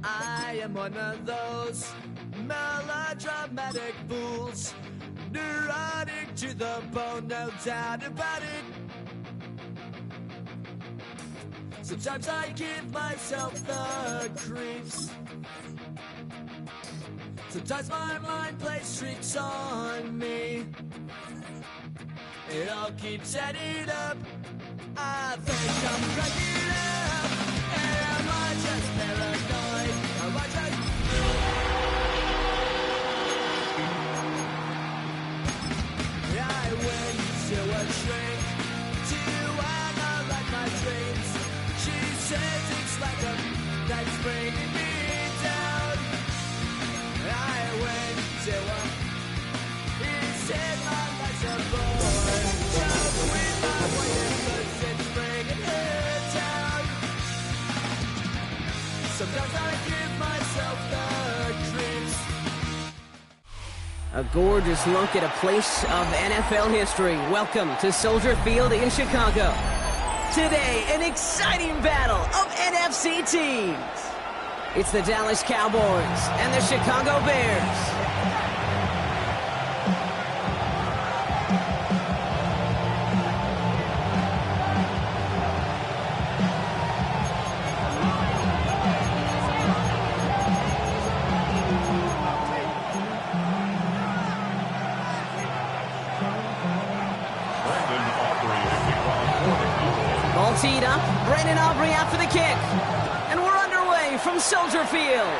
I am one of those melodramatic fools, neurotic to the bone, no doubt about it. Sometimes I give myself the creeps. Sometimes my mind plays tricks on me. It all keeps adding up. I think I'm cracking up. And am I just paranoid? Am I just... I went to a shrink to analyze my dreams. She says it's like a that's bringing me down. I went to a... He said my life's a bore. Just with my wife, but it's bringing her down. Sometimes I give myself the creeps. A gorgeous look at a place of NFL history. Welcome to Soldier Field in Chicago. Today, an exciting battle of NFC teams. It's the Dallas Cowboys and the Chicago Bears. Ball teed up, Brandon Aubrey out for the kick. And we're underway from Soldier Field.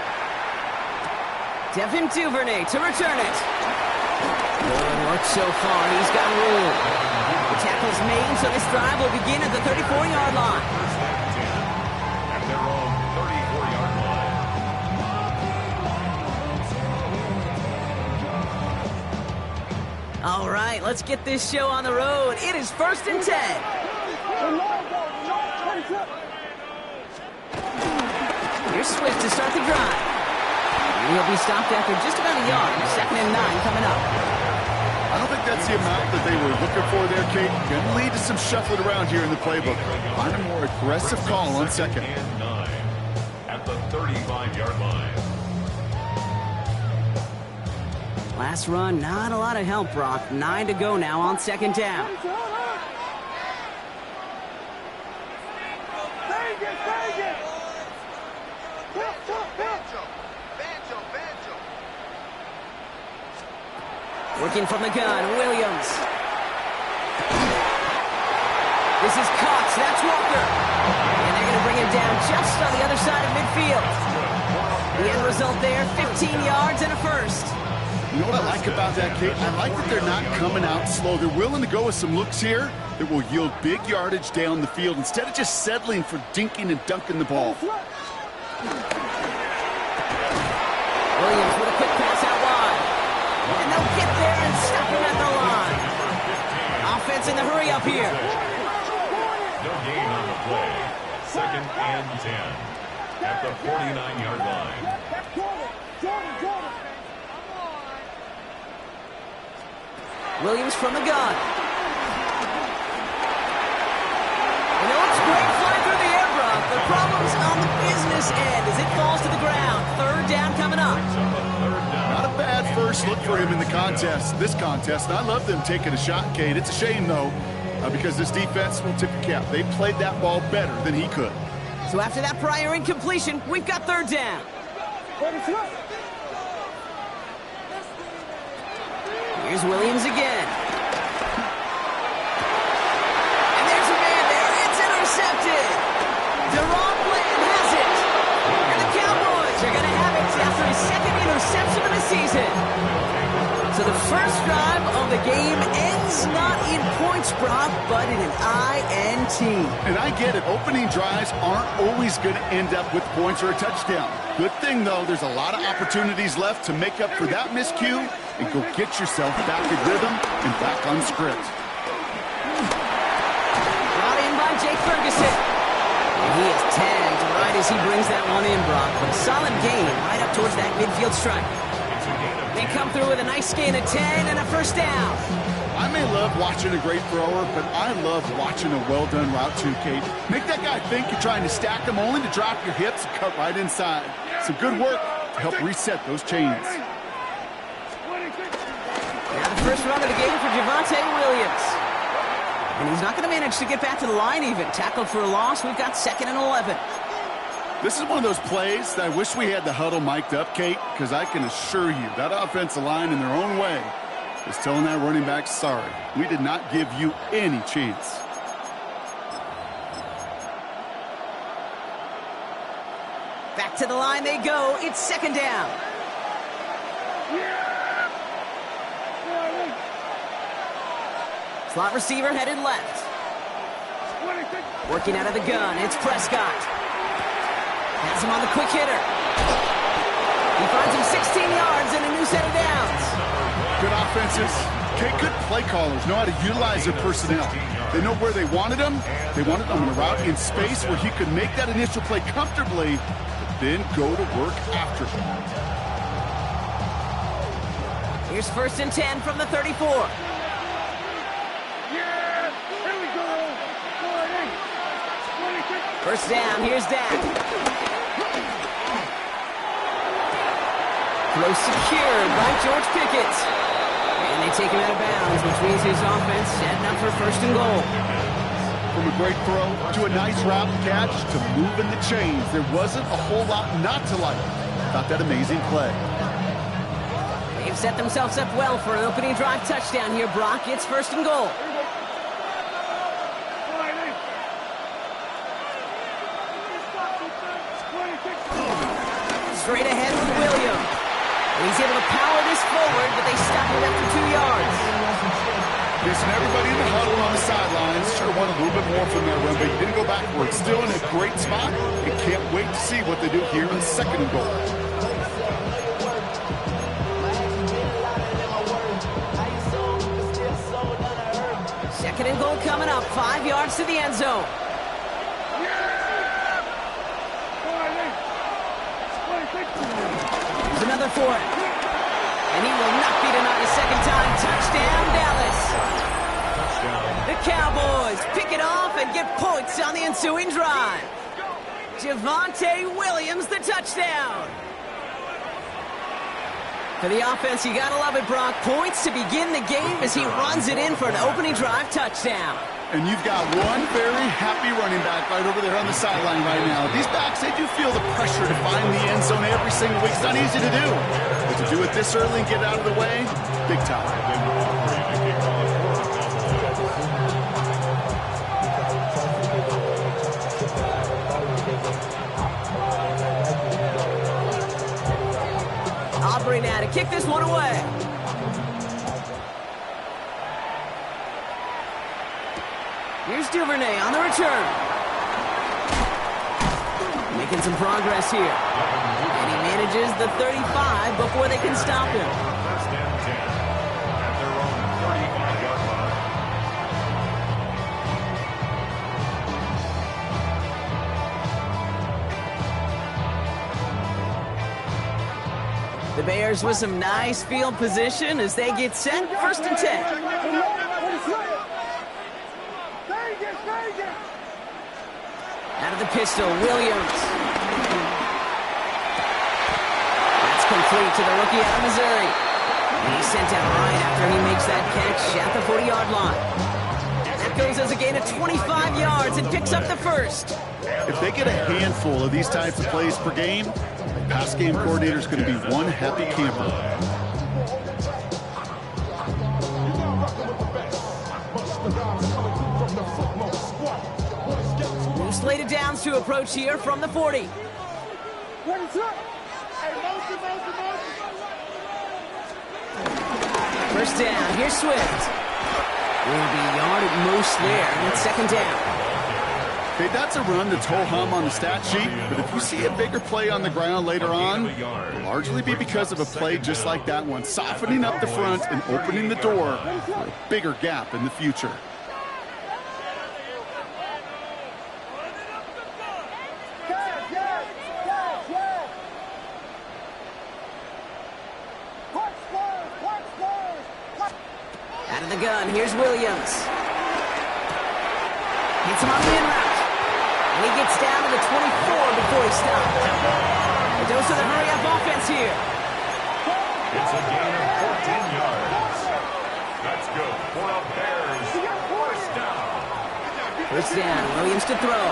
Devin Duvernay to return it. Good work so far, he's got room. The tackle's made, so this drive will begin at the 34-yard line. At their own 34-yard line. All right, let's get this show on the road. It is 1st and 10. Here's Swift to start the drive. He'll be stopped after just about a yard. 2nd and 9 coming up. I don't think that's the amount that they were looking for there, Kate. Going to lead to some shuffling around here in the playbook. Find a more aggressive call on 2nd and 9 at the 35-yard line. Last run, not a lot of help, Brock. 9 to go now on 2nd down. Working from the gun, Williams. This is Cox, that's Walker. And they're going to bring him down just on the other side of midfield. The end result there, 15 yards and a first. You know what I like about that, Kate? I like that they're not coming out slow. They're willing to go with some looks here that will yield big yardage down the field instead of just settling for dinking and dunking the ball. Williams with a quick pass out wide. And they'll get there and stop him at the line. Offense in the hurry up here. No gain on the play. 2nd and 10 at the 49-yard line. Williams from the gun. You know, it's great flying through the air, Brock. The problem's on the business end as it falls to the ground. 3rd down coming up. Not a bad first look for him in the this contest. And I love them taking a shot, Kate. It's a shame, though, because this defense will tip the cap. They played that ball better than he could. So after that prior incompletion, we've got 3rd down. Here's Williams again. And there's a man there. It's intercepted. Deron Bland has it. And the Cowboys are going to have it after his 2nd interception of the season. So the first drive of the game ends not in points, Brock, but in an INT. And I get it. Opening drives aren't always going to end up with points or a touchdown. Good thing, though, there's a lot of opportunities left to make up for that miscue and go get yourself back in rhythm and back on script. Brought in by Jake Ferguson. And he is tagged right as he brings that one in, Brock. But a solid gain right up towards that midfield stripe. They come through with a nice gain of 10 and a first down. I may love watching a great thrower, but I love watching a well-done route too, Kate. Make that guy think you're trying to stack him only to drop your hips and cut right inside. Some good work to help reset those chains. Now the first run of the game for Javonte Williams. And he's not going to manage to get back to the line even. Tackled for a loss. We've got 2nd and 11. This is one of those plays that I wish we had the huddle mic'd up, Kate, because I can assure you that offensive line in their own way is telling that running back, sorry, we did not give you any chance. Back to the line they go. It's 2nd down. Slot receiver headed left. Working out of the gun, it's Prescott. Has him on the quick hitter. He finds him 16 yards and a new set of downs. Good offenses. Okay, good play callers know how to utilize their personnel. They know where they wanted him. They wanted him on a route in space where he could make that initial play comfortably, but then go to work after him. Here's 1st and 10 from the 34. First down, here's Dak. Throw secured by George Pickett. And they take him out of bounds, which means his offense setting up for 1st and goal. From a great throw to a nice route catch to moving the chains, there wasn't a whole lot not to like. Thought that amazing play. They've set themselves up well for an opening drive touchdown here, Brock. It's 1st and goal. Straight ahead with Williams. And he's able to power this forward, but they stop him after 2 yards. Listen, everybody in the huddle on the sidelines sure want a little bit more from that run, but he didn't go backwards. Still in a great spot. And can't wait to see what they do here in 2nd and goal. Second and goal coming up. 5 yards to the end zone. Here's another for it. And he will not be denied a 2nd time. Touchdown, Dallas. The Cowboys pick it off and get points on the ensuing drive. Javonte Williams, the touchdown. For the offense, you gotta love it, Brock. Points to begin the game as he runs it in for an opening drive touchdown. And you've got one very happy running back right over there on the sideline right now. These backs, they do feel the pressure to find the end zone every single week. It's not easy to do. But to do it this early and get out of the way, big time. Aubrey now to kick this one away. Here's Duvernay on the return. Making some progress here. And he manages the 35 before they can stop him. 1st and 10 at their own 35-yard line. The Bears with some nice field position as they get set. 1st and 10. Out of the pistol, Williams. That's complete to the rookie out of Missouri. And he's sent out right after he makes that catch at the 40-yard line. That goes as a gain of 25 yards and picks up the 1st. If they get a handful of these types of plays per game, the pass game coordinator is going to be one happy camper. New slated downs to approach here from the 40. First down, here's Swift. Will be a yard at most there, and it's 2nd down. Okay, that's a run that's ho-hum on the stat sheet, but if you see a bigger play on the ground later on, it'll largely be because of a play just like that one, softening up the front and opening the door for a bigger gap in the future. Out of the gun, here's Williams. Hits him on the in route. And he gets down to the 24 before he stops. A dose of the hurry-up offense here. It's a gain of 14 yards. That's good for a Bears first down. First down, Williams to throw.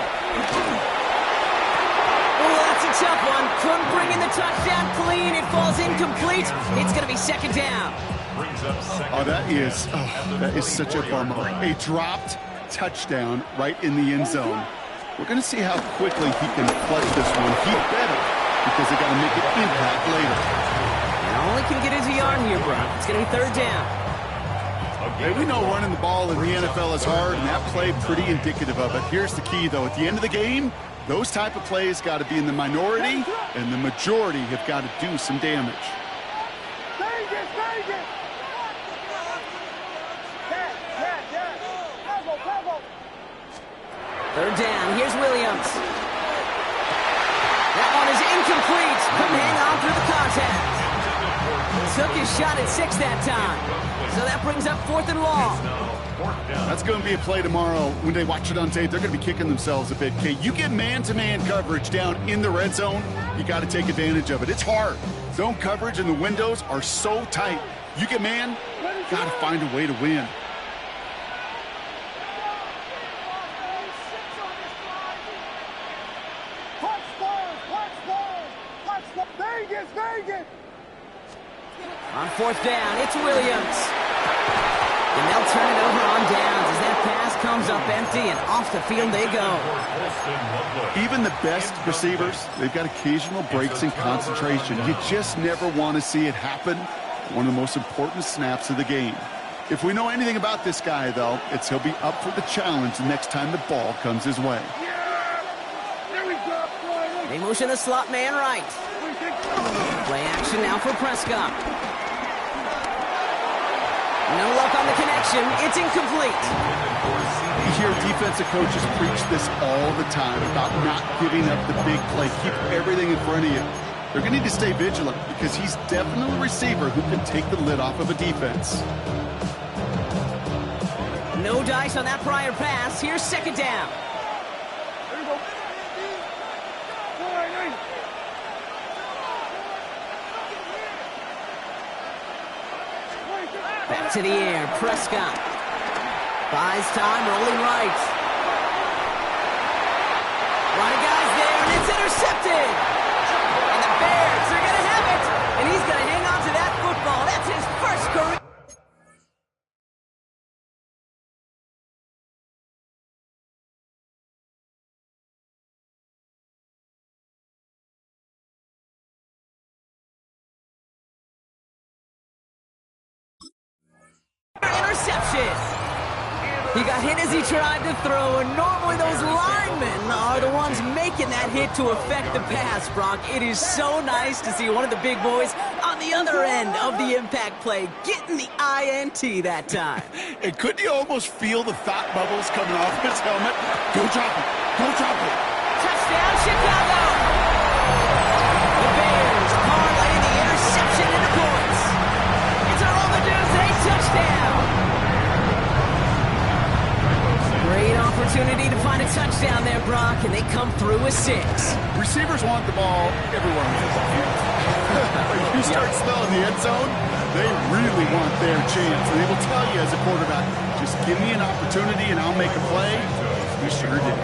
Oh, that's a tough one. Couldn't bring in the touchdown clean. It falls incomplete. It's going to be second down. Brings up second. Oh, that is such a bummer. A dropped touchdown right in the end zone. We're going to see how quickly he can clutch this one. He better, because they got to make an impact later. All he can get is a yard here, bro. It's going to be third down. Hey, we know running the ball in the NFL is hard, and that play pretty indicative of it. Here's the key, though. At the end of the game, those type of plays got to be in the minority, and the majority have got to do some damage. Third down. Here's Williams. That one is incomplete. Couldn't hang on through the contact. Took his shot at 6 that time. So that brings up 4th and long. That's going to be a play tomorrow. When they watch it on tape, they're going to be kicking themselves a bit. Okay, you get man-to-man coverage down in the red zone, you got to take advantage of it. It's hard. Zone coverage and the windows are so tight. You get man, got to find a way to win. On 4th down, it's Williams. And they'll turn it over on downs as that pass comes up empty, and off the field they go. Even the best receivers, they've got occasional breaks in concentration. You just never want to see it happen. One of the most important snaps of the game. If we know anything about this guy, though, it's he'll be up for the challenge the next time the ball comes his way. They motion the slot man right. Play action now for Prescott. No luck on the connection. It's incomplete. You hear defensive coaches preach this all the time about not giving up the big play. Keep everything in front of you. They're going to need to stay vigilant because he's definitely a receiver who can take the lid off of a defense. No dice on that prior pass. Here's second down. Back to the air, Prescott. Buys time, rolling right. A lot of guys there, and it's intercepted. And the Bears are going to have it. And he's going to hang on to that football. That's his first career. Interception. He got hit as he tried to throw, and normally those linemen are the ones making that hit to affect the pass, Brock. It is so nice to see one of the big boys on the other end of the impact play getting the INT that time. And couldn't you almost feel the fat bubbles coming off his helmet? Go drop it. Go drop it. Touchdown, Chicago. The Bears parlay the interception into points. It's a roll the Doomsday touchdown. Great opportunity to find a touchdown there, Brock, and they come through with 6. Receivers want the ball everywhere. When you start smelling the end zone, they really want their chance. And they will tell you as a quarterback, just give me an opportunity and I'll make a play. He sure did.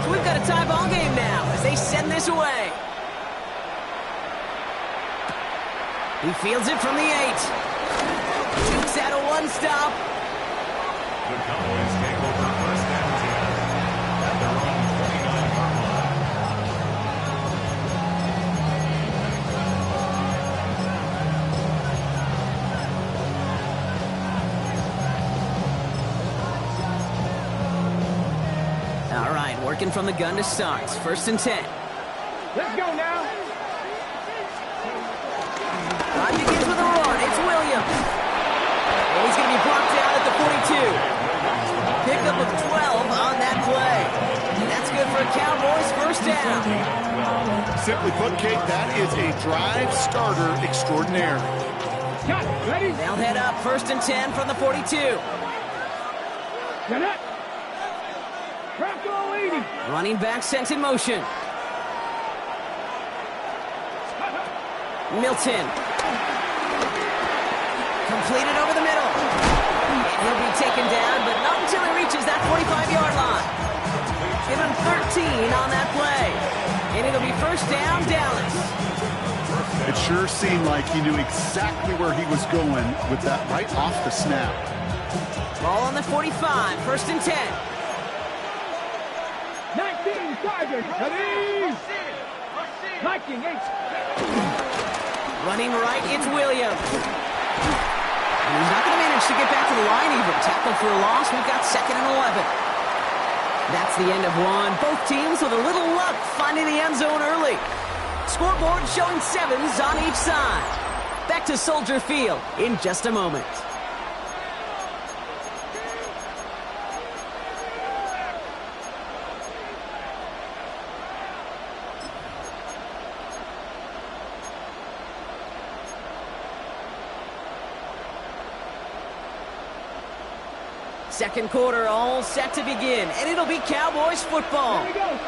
So we've got a tie ball game now as they send this away. He fields it from the 8. Shoots out a one-stop. The Cowboys take over first and 10 at their own 49-yard line. All right, working from the gun to start. First and 10. Let's go now. Time begins with a run. It's Williams. Oh, he's going to be brought down at the 42. Pickup of 12 on that play. And that's good for a Cowboys first down. Simply put, Kate, that is a drive starter extraordinaire. Got ready. They'll head up first and 10 from the 42. Get it. Crack all 80. Running back sent in motion. Milton. Completed over the middle. And he'll be taken down, but not until he reaches that 45-yard line. Give him 13 on that play. And it'll be first down, Dallas. It sure seemed like he knew exactly where he was going with that right off the snap. Ball on the 45, first and 10. 19 Tigers. Ready? 19 8. Running right, it's Williams. And he's not going to manage to get back to the line even. Tackle for a loss. We've got 2nd and 11. That's the end of one. Both teams with a little luck finding the end zone early. Scoreboard showing 7s on each side. Back to Soldier Field in just a moment. Second quarter all set to begin, and it'll be Cowboys football.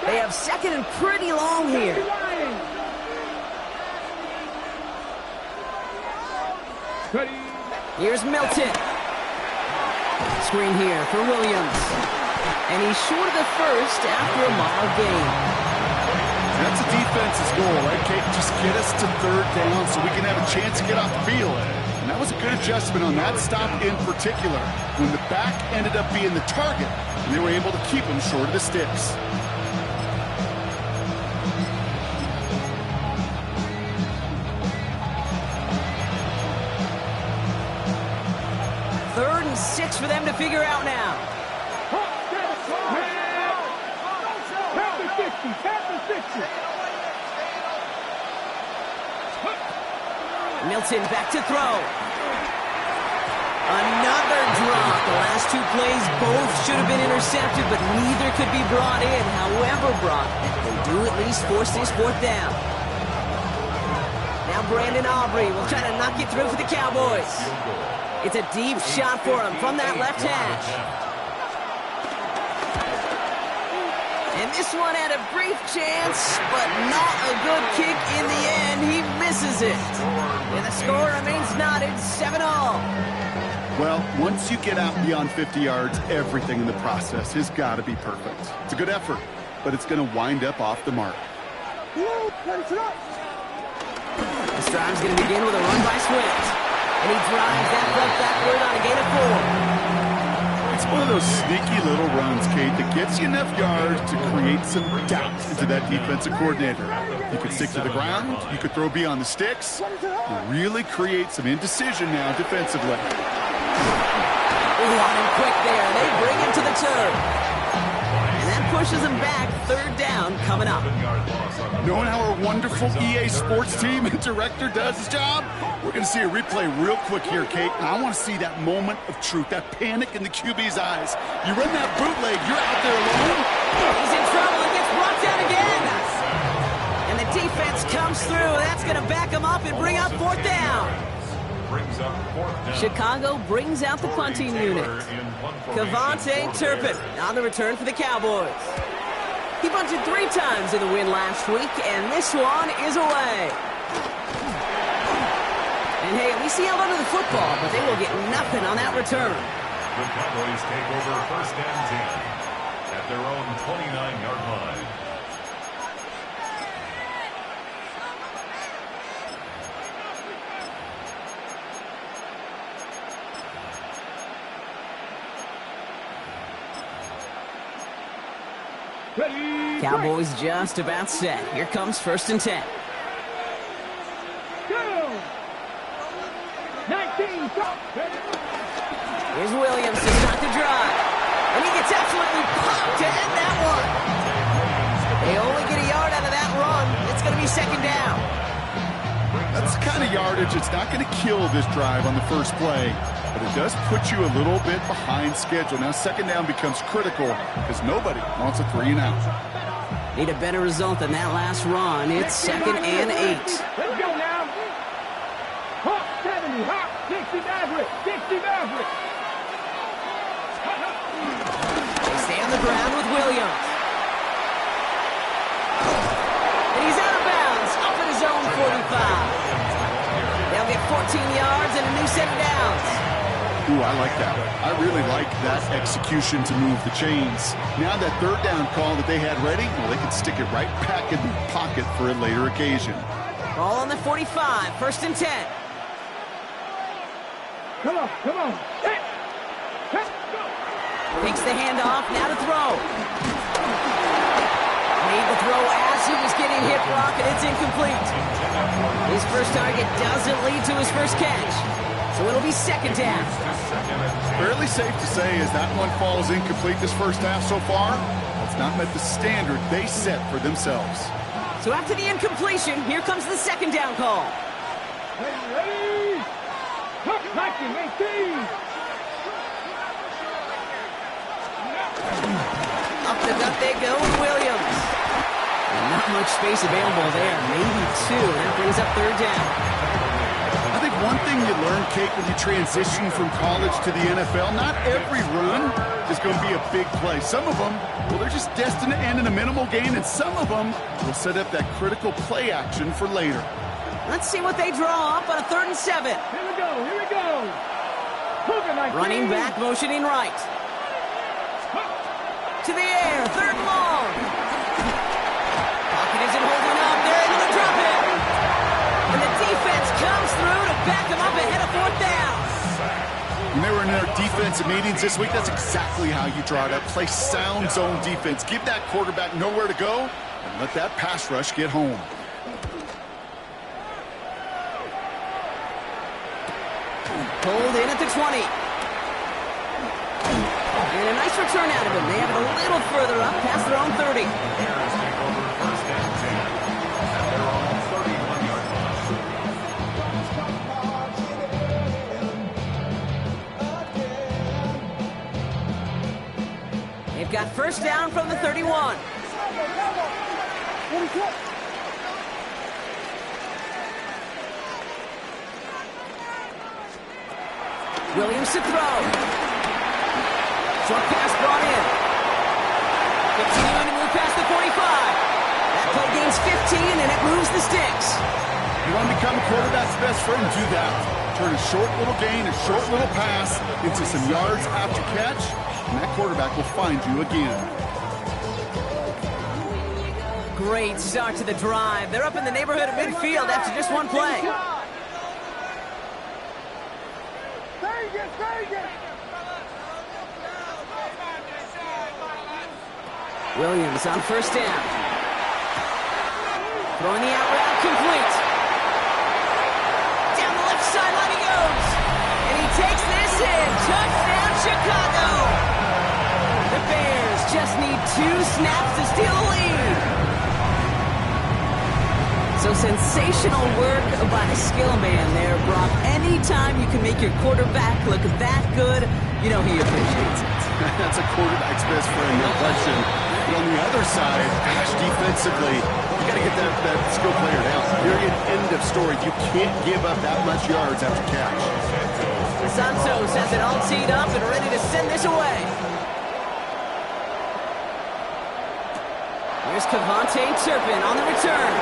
They have second and pretty long here. Here's Milton. Screen here for Williams. And he's short of the first after a mile gain. That's a defense's goal, right, Kate? Just get us to 3rd down so we can have a chance to get off the field. And that was a good adjustment on that stop in particular, when the back ended up being the target, and they were able to keep him short of the sticks. Third and 6 for them to figure out now. Milton back to throw. Another drop. The last 2 plays both should have been intercepted, but neither could be brought in. However, Brock, they do at least force this 4th down. Now Brandon Aubrey will try to knock it through for the Cowboys. It's a deep shot for him from that left hash. And this one had a brief chance, but not a good kick in the end. He misses it. And the score remains knotted 7-all. Well, once you get out beyond 50 yards, everything in the process has got to be perfect. It's a good effort, but it's going to wind up off the mark. This drive's going to begin with a run by Swift. And he drives that puck backward on a gain of 4. It's one of those sneaky little runs, Kate, that gets you enough yards to create some doubt into that defensive coordinator. You could stick to the ground, you could throw beyond the sticks, and really create some indecision now defensively. On him quick there. They bring him to the turf. And that pushes him back. 3rd down coming up. Knowing how our wonderful EA Sports team and director does his job, we're going to see a replay real quick here, Kate. And I want to see that moment of truth, that panic in the QB's eyes. You run that bootleg, you're out there alone. He's in trouble and gets brought down again. And the defense comes through. That's going to back him up and bring up 4th down. Chicago brings out the punting unit. Cavante Turpin on the return for the Cowboys. He punted 3 times in the win last week, and this one is away. And hey, at least he held onto the football, but they will get nothing on that return. The Cowboys take over 1st and 10 at their own 29-yard line. Ready? Cowboys just about set. Here comes 1st and 10. Go! 19 stop. Here's Williams to start the drive. And he gets absolutely popped to end that one. They only get a yard out of that run. It's going to be 2nd down. That's the kind of yardage it's not going to kill this drive on the first play, but it does put you a little bit behind schedule. Now 2nd down becomes critical because nobody wants a 3 and out. Need a better result than that last run. It's 2nd and 8. Let's go now. Hawk 70, Hawk 60 Maverick, 60 Maverick. They stay on the ground with Williams. And he's out of bounds, up at his own 45. yards and a new set of downs. Ooh, I like that. I really like that execution to move the chains. Now that third down call that they had ready, well, they can stick it right back in their pocket for a later occasion. Ball on the 45, 1st and 10. Come on, come on. Hey. Hey, go. Takes the handoff, now to throw. Made the throw as he was getting hit, Brock, and it's incomplete. His first target doesn't lead to his first catch, so it'll be 2nd down. Fairly safe to say as that one falls incomplete this first half so far, that's not met the standard they set for themselves. So after the incompletion, here comes the 2nd down call. Hey, ready? Hook, 19, 18. Up the gut they go, and Williams. And not much space available there, maybe 2. That brings up 3rd down. I think one thing you learn, Kate, when you transition from college to the NFL, not every run is going to be a big play. Some of them, well, they're just destined to end in a minimal gain, and some of them will set up that critical play action for later. Let's see what they draw up on a 3rd and 7. Here we go, here we go. Hook, 19. Running back, motioning right. To the air, 3rd and long. Pocket isn't holding up, they're able to drop it. And the defense comes through to back them up ahead of 4th down. When they were in their defensive meetings this week, that's exactly how you draw it up. Play sound zone defense. Give that quarterback nowhere to go, and let that pass rush get home. Pulled in at the 20. And a nice return out of him. They have it a little further up, past their own 30. They've got 1st down from the 31. Williams to throw. Short pass brought in. Continuing to move past the 45. That play gains 15, and it moves the sticks. You want to become a quarterback's best friend? Do that. Turn a short little gain, a short little pass into some yards after catch, and that quarterback will find you again. Great start to the drive. They're up in the neighborhood of midfield after just one play. Williams on 1st down. Throwing the out route complete. Down the left sideline he goes. And he takes this in. Touchdown, Chicago. The Bears just need 2 snaps to steal the lead. So sensational work by the skill man there, Brock. Anytime you can make your quarterback look that good, you know he appreciates it. That's a quarterback's best friend, no question. But on the other side, gosh, defensively, you got to get that skill player down. Period, end of story. You can't give up that much yards after catch. Santos has it all teed up and ready to send this away. Here's Cavante Turpin on the return.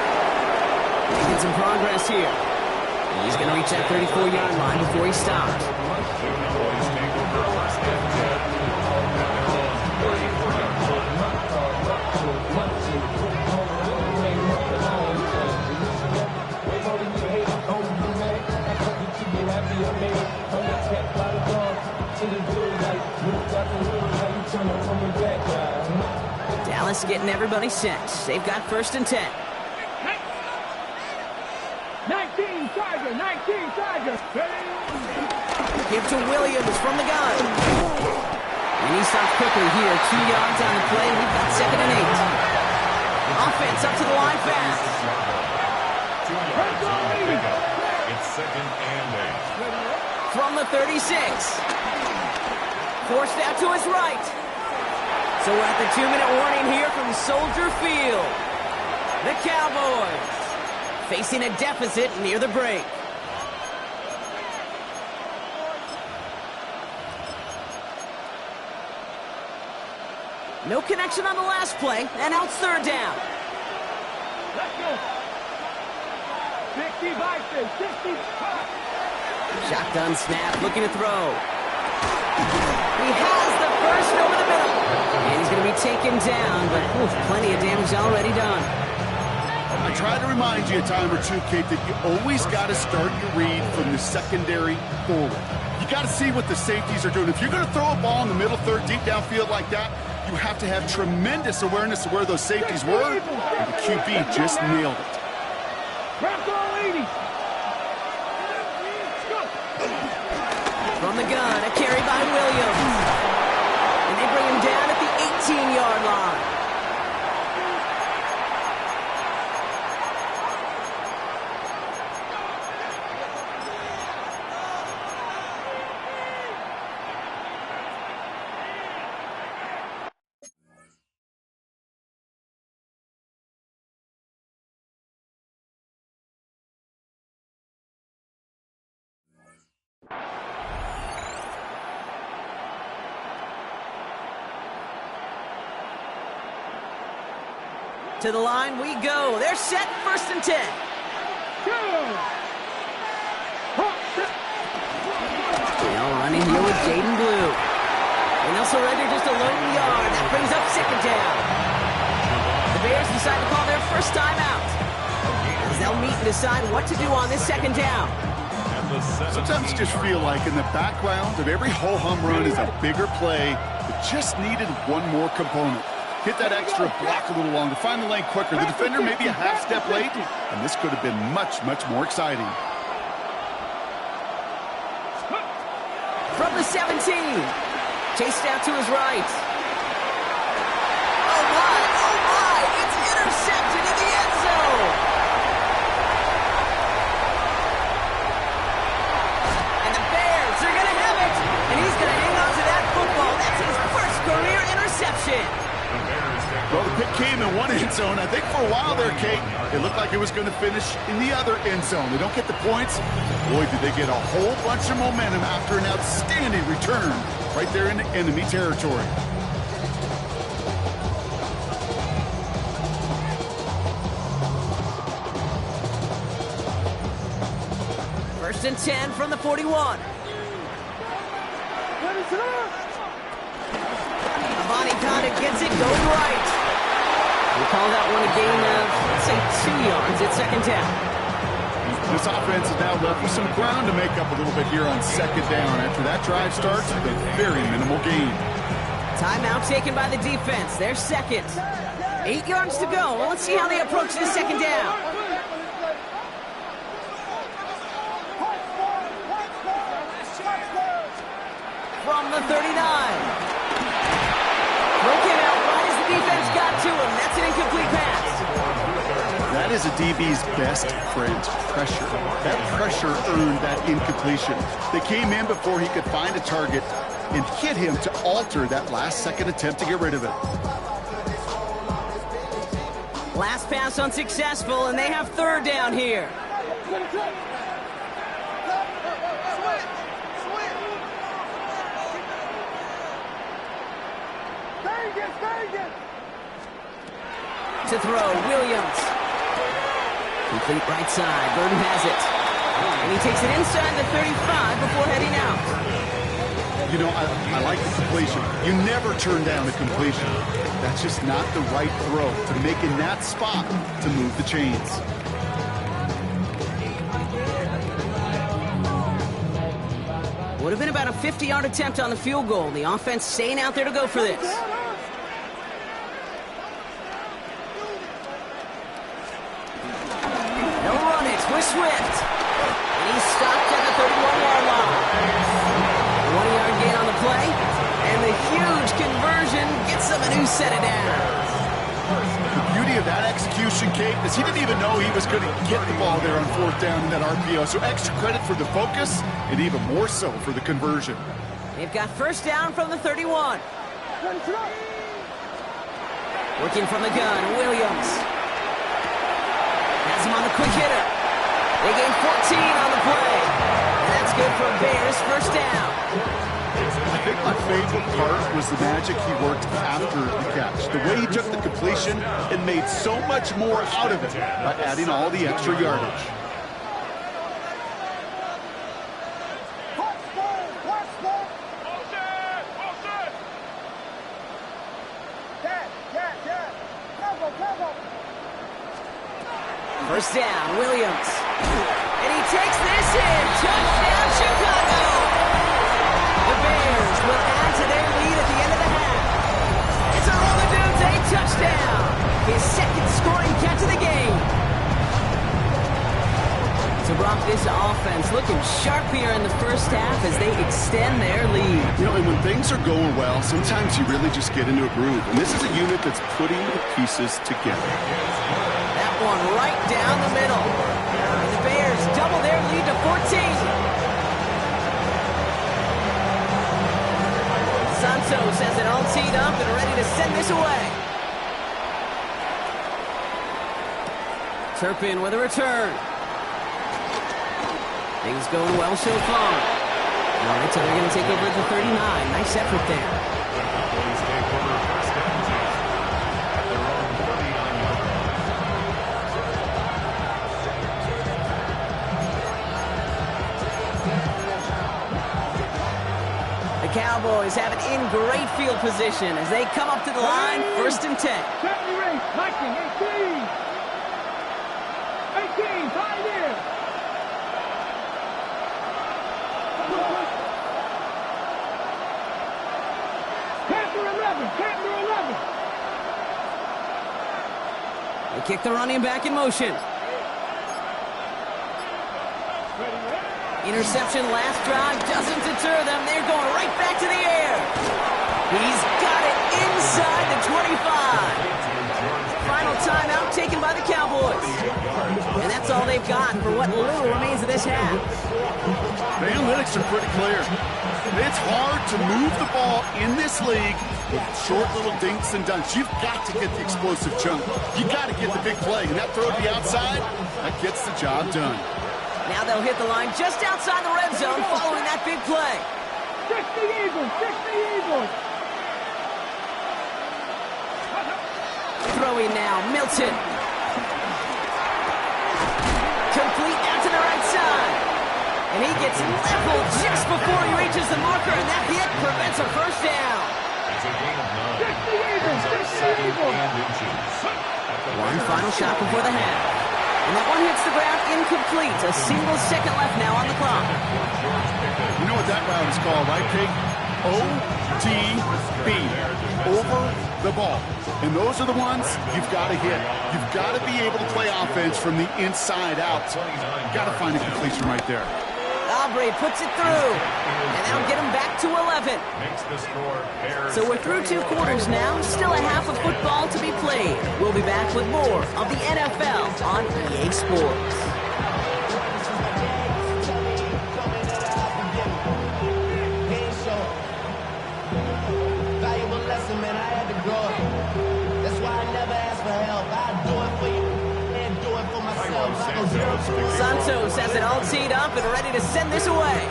Making some progress here. He's going to reach that 34-yard line before he stops. Dallas getting everybody set. They've got 1st and 10. 19 Charger, 19 Charger. Give to Williams from the gun. And he stops quickly here. 2 yards on the play. We've got 2nd and 8. Offense up to the line fast. It's 2nd and 8. From the 36. Forced out to his right. So we're at the 2-minute warning here from Soldier Field. The Cowboys facing a deficit near the break. No connection on the last play, and now it's 3rd down. Let's go. 60 Vikings, 65. Shotgun snap, looking to throw. He has the first over the middle. And he's going to be taken down, but plenty of damage already done. I try to remind you a time or two, Kate, that you always got to start your read from the secondary forward. You got to see what the safeties are doing. If you're going to throw a ball in the middle third, deep downfield like that, you have to have tremendous awareness of where those safeties were, and the QB just nailed it. From the gun, a carry by Williams. And they bring him down at the 18-yard line. To the line we go. They're set, 1st and 10. Now running here with Jaden Blue. And they'll surrender just a lone yard. That brings up 2nd down. The Bears decide to call their first timeout, as they'll meet and decide what to do on this 2nd down. Sometimes you just feel like in the background of every ho-hum run is a bigger play that just needed one more component. Hit that extra block a little longer, find the lane quicker. The defender maybe a half step late, and this could have been much, much more exciting. From the 17, chased out to his right. Oh my, it's intercepted in the end zone. And the Bears are going to have it, and he's going to hang on to that football. That's his first career interception. Well, the pick came in one end zone. I think for a while there, Kate, it looked like it was going to finish in the other end zone. They don't get the points. Boy, did they get a whole bunch of momentum after an outstanding return right there in the enemy territory. First and 10 from the 41. Avani Kanda gets it, going right. We call that one a gain of, let's say, 2 yards at 2nd down. This offense is now left with some ground to make up a little bit here on 2nd down. After that drive starts with a very minimal gain. Timeout taken by the defense. They're 2nd. 8 yards to go. Well, let's see how they approach this 2nd down. From the 39. Broken out right as the defense got to him. That's an incomplete pass. That is a DB's best friend, pressure. That pressure earned that incompletion. They came in before he could find a target and hit him to alter that last-second attempt to get rid of it. Last pass unsuccessful, and they have 3rd down here. To throw, Williams. Complete right side, Burden has it. And he takes it inside the 35 before heading out. You know, I like the completion. You never turn down a completion. That's just not the right throw to make in that spot to move the chains. Would have been about a 50-yard attempt on the field goal. The offense staying out there to go for this. They'll run it with Swift. And he's stopped at the 31-yard line. 1-yard gain on the play. And the huge conversion gets them a new set of downs. The beauty of that execution, Kate, is he didn't even know he was going to get the ball there on 4th down in that RPO. So extra credit for the focus and even more so for the conversion. They've got 1st down from the 31. Working from the gun, Williams. Has him on the quick hitter. They gain 14 on the play. And that's good for Bears, 1st down. I think my favorite part was the magic he worked after the catch. The way he took the completion and made so much more out of it by adding all the extra yardage. First down, Williams. And he takes this in. Touchdown, Chicago! The Bears will add to their lead at the end of the half. It's a Roller Dudes, a touchdown. His second scoring catch of the game. So, Brock, this offense looking sharp here in the first half as they extend their lead. You know, and when things are going well, sometimes you really just get into a groove. And this is a unit that's putting the pieces together. That one right down the middle. The Bears double their lead to 14. Santos has it all teed up and ready to send this away. Turpin with a return. Things going well so far. All right, so they're going to take over at the 39. Nice effort there. Cowboys take over first and 10 at their own 39-yard line. The Cowboys have it in great field position as they come up to the line, first and 10. Set the race, Viking, 18. 18, pioneer. Panther 11, Panther 11. They kick the running back in motion. Interception last drive doesn't deter them. They're going right back to the air. He's got it inside the 25. Final timeout taken by the Cowboys. And that's all they've got for what little remains of this half. The analytics are pretty clear. It's hard to move the ball in this league with short little dinks and dunks. You've got to get the explosive chunk. You got to get the big play. And that throw to the outside, that gets the job done. Now they'll hit the line just outside the red zone following that big play. 60 Eagles, 60 Eagles. Throwing now, Milton. Complete out to the right side. And he gets leveled just before he reaches the marker, and that hit prevents a first down. It's a gain of 9. 60 Eagles, 60 Eagles. And inches. One final shot before the half. And that one hits the ground incomplete. A single second left now on the clock. You know what that route is called, right, Pig? OTB. Over the ball. And those are the ones you've got to hit. You've got to be able to play offense from the inside out. Got to find a completion right there. Aubrey puts it through. And that'll get him back to 11. Makes the score Bears. So we're through 2 quarters now. Still a half of football to be played. We'll be back with more of the NFL on EA Sports. Valuable lesson, man. I had to grow up. That's why I never ask for help. I do it for you and do it for myself. I go 0 to 1. Santos has it all teed up and ready to send this away.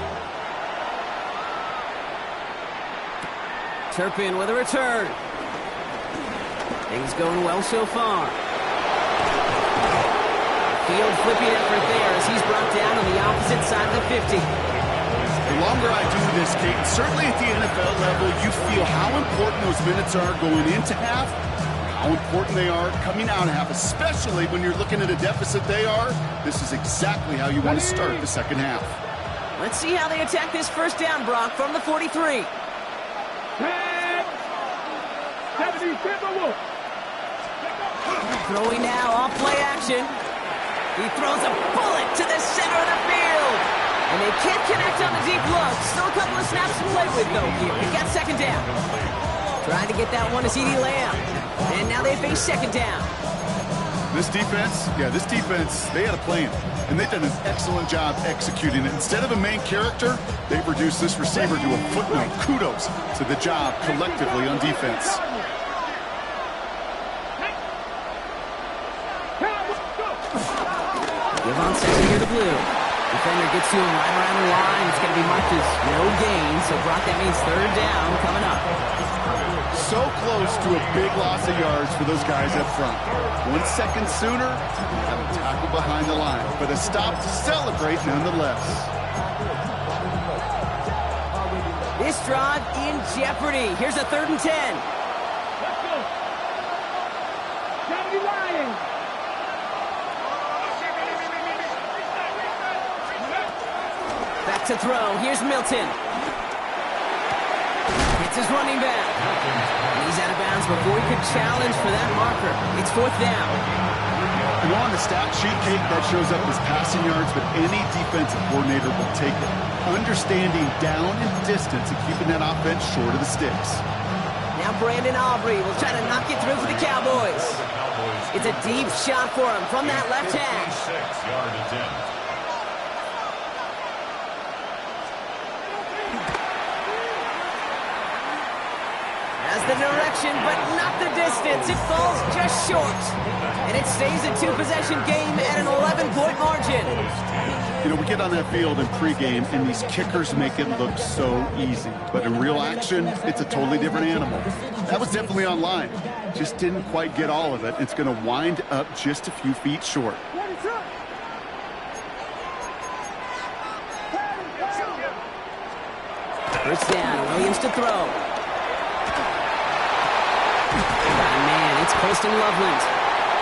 Turpin with a return. Things going well so far. Field flipping effort there as he's brought down on the opposite side of the 50. The longer I do this, Kate, certainly at the NFL level, you feel how important those minutes are going into half, how important they are coming out of half, especially when you're looking at a deficit they are. This is exactly how you want to start the second half. Let's see how they attack this first down, Brock, from the 43. 70 Timberwolves. Throwing now, off play action. He throws a bullet to the center of the field. And they can't connect on the deep look. Still a couple of snaps to play with, though, here. We've got second down. Trying to get that one to CeeDee Lamb. And now they face second down. This defense, they had a plan. And they've done an excellent job executing it. Instead of a main character, they've reduced this receiver to a footnote. Kudos to the job collectively on defense. Give on second here to Blue. Defender gets to him right around the line. It's going to be marked as no gain. So, Brock, that means third down coming up. So close to a big loss of yards for those guys up front. 1 second sooner, have a tackle behind the line. But a stop to celebrate nonetheless. This drive in jeopardy. Here's a 3rd and 10. Let's go. 70 Lions. back to throw. Here's Milton. It's his running back. And he's out of bounds before he could challenge for that marker. It's 4th down. And on the stat sheet, Kate, that shows up as passing yards, but any defensive coordinator will take it. Understanding down and distance and keeping that offense short of the sticks. Now Brandon Aubrey will try to knock it through for the Cowboys. It's a deep shot for him from that left hash. 56-yard attempt. Has the direction, but not the distance. It falls just short. And it stays a 2-possession game at an 11-point margin. You know, we get on that field in pregame, and these kickers make it look so easy. But in real action, it's a totally different animal. That was definitely on line. Just didn't quite get all of it. It's going to wind up just a few feet short. First down, Williams to throw. Man, it's Colston Loveland.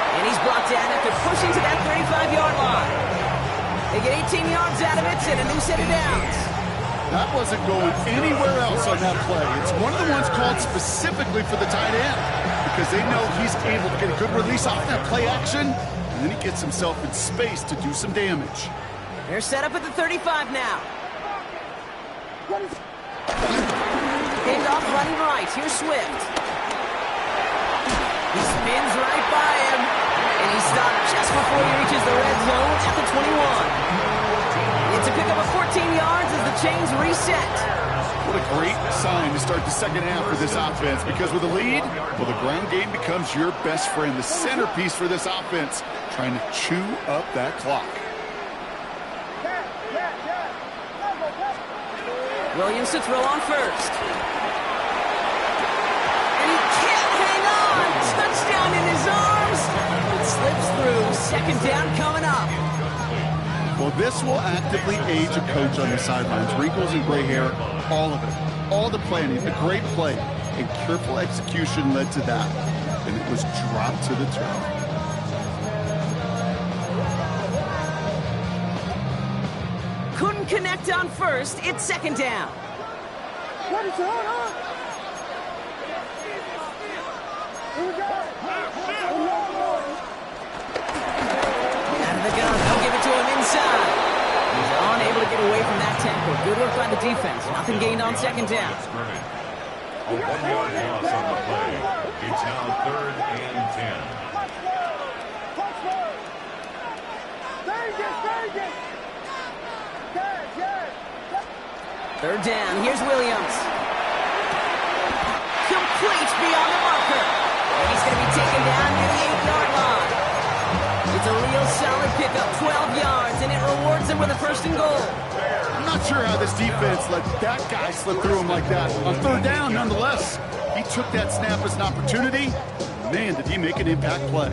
And he's brought down after pushing to that 35-yard line. They get 18 yards out of it and a new set of downs. That wasn't going anywhere else on that play. It's one of the ones called specifically for the tight end because they know he's able to get a good release off that play action, and then he gets himself in space to do some damage. They're set up at the 35 now. Hand off running right. Here's Swift. He spins right by him, and he stopped just before he reaches the red zone at the 21. It's a pickup of 14 yards as the chains reset. What a great sign to start the second half for this offense because with a lead, well, the ground game becomes your best friend, the centerpiece for this offense, trying to chew up that clock. Williams to throw on first. And he can't hang on. Touchdown in his arms. It slips through. Second down coming up. Well, this will actively age a coach on the sidelines. Wrinkles and gray hair, all of it. All the planning, a great play, and careful execution led to that. And it was dropped to the turf. Couldn't connect on first. It's second down. Out of the gun. They'll give it to him inside. He's unable to get away from that tackle. Good work by the defense. Nothing gained on second down. A 1-yard loss on the play. It's now 3rd and 10. Third down. Here's Williams. Complete beyond the marker. And he's going to be taken down near the 8-yard line. It's a real solid pickup, 12 yards, and it rewards him with a 1st and goal. I'm not sure how this defense let that guy slip through him like that. On third down, nonetheless, he took that snap as an opportunity. Man, did he make an impact play.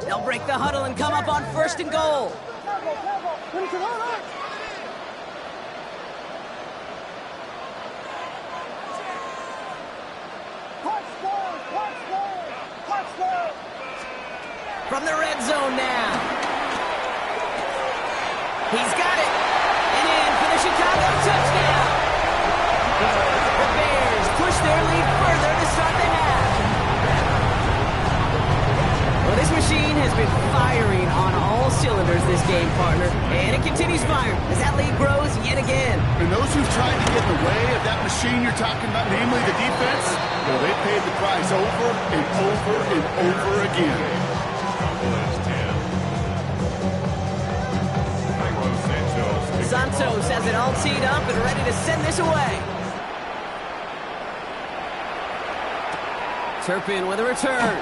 They'll break the huddle and come up on 1st and goal. From the red zone now. He's got it. And in for the Chicago touchdown. The Bears push their lead further to start the half. Well, this machine has been firing on all cylinders this game, partner. And it continues firing as that lead grows yet again. And those who've tried to get in the way of that machine you're talking about, namely the defense, well, they paid the price over and over and over again. Santos has it all teed up and ready to send this away. Turpin with a return.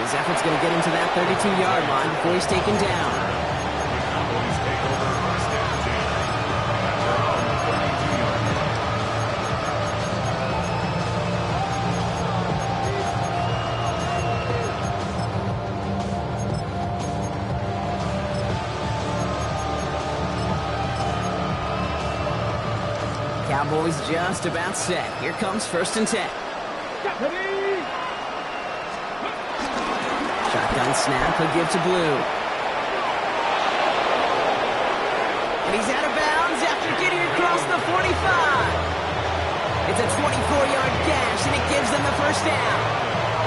His effort's going to get him to that 32-yard line before he's taken down. Cowboys just about set. Here comes 1st and 10. Shotgun snap, he'll give to Blue. And he's out of bounds after getting across the 45. It's a 24-yard gash, and it gives them the first down.